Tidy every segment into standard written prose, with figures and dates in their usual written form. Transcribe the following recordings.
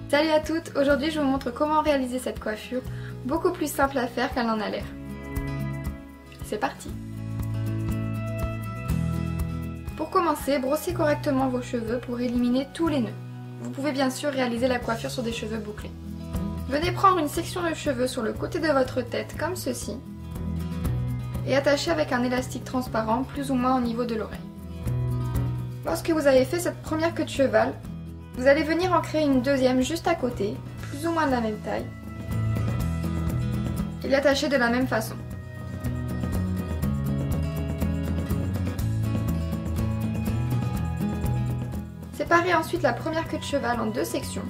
Salut à toutes, aujourd'hui je vous montre comment réaliser cette coiffure, beaucoup plus simple à faire qu'elle en a l'air. C'est parti! Pour commencer, brossez correctement vos cheveux pour éliminer tous les nœuds. Vous pouvez bien sûr réaliser la coiffure sur des cheveux bouclés. Venez prendre une section de cheveux sur le côté de votre tête comme ceci et attachez avec un élastique transparent plus ou moins au niveau de l'oreille. Lorsque vous avez fait cette première queue de cheval, vous allez venir en créer une deuxième juste à côté, plus ou moins de la même taille, et l'attacher de la même façon. Séparez ensuite la première queue de cheval en deux sections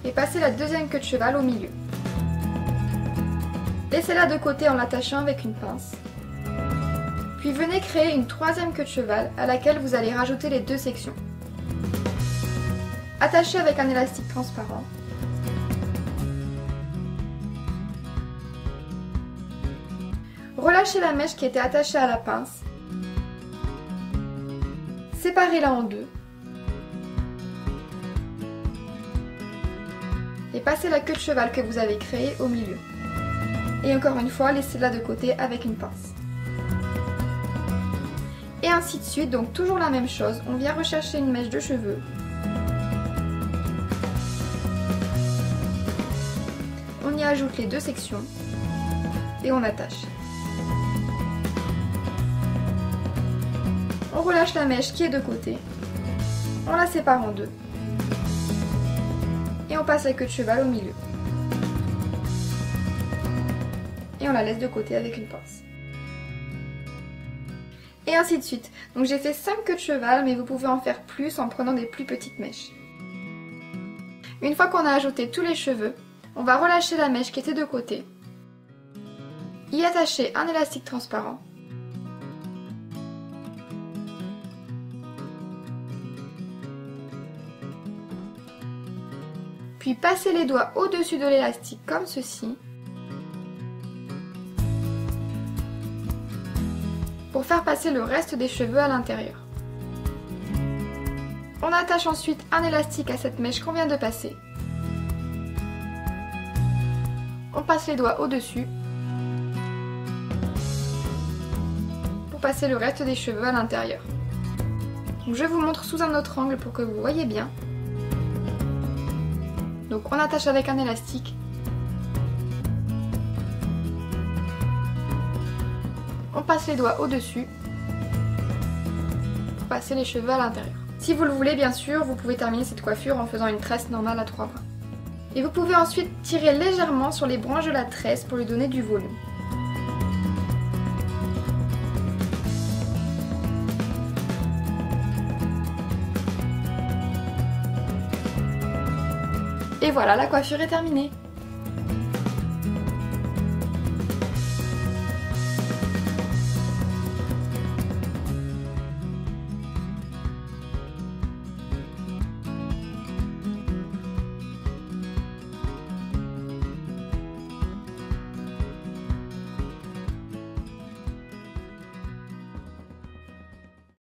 et passez la deuxième queue de cheval au milieu. Laissez-la de côté en l'attachant avec une pince. Puis venez créer une troisième queue de cheval à laquelle vous allez rajouter les deux sections. Attachez avec un élastique transparent. Relâchez la mèche qui était attachée à la pince. Séparez-la en deux. Et passez la queue de cheval que vous avez créée au milieu. Et encore une fois, laissez-la de côté avec une pince. Et ainsi de suite, donc toujours la même chose. On vient rechercher une mèche de cheveux. On y ajoute les deux sections et on attache. On relâche la mèche qui est de côté, on la sépare en deux et on passe la queue de cheval au milieu. Et on la laisse de côté avec une pince. Et ainsi de suite. Donc j'ai fait 5 queues de cheval, mais vous pouvez en faire plus en prenant des plus petites mèches. Une fois qu'on a ajouté tous les cheveux, on va relâcher la mèche qui était de côté, y attacher un élastique transparent, puis passer les doigts au-dessus de l'élastique comme ceci, pour faire passer le reste des cheveux à l'intérieur. On attache ensuite un élastique à cette mèche qu'on vient de passer. On passe les doigts au-dessus pour passer le reste des cheveux à l'intérieur. Je vous montre sous un autre angle pour que vous voyez bien. Donc on attache avec un élastique. On passe les doigts au-dessus pour passer les cheveux à l'intérieur. Si vous le voulez bien sûr, vous pouvez terminer cette coiffure en faisant une tresse normale à 3 brins. Et vous pouvez ensuite tirer légèrement sur les branches de la tresse pour lui donner du volume. Et voilà, la coiffure est terminée.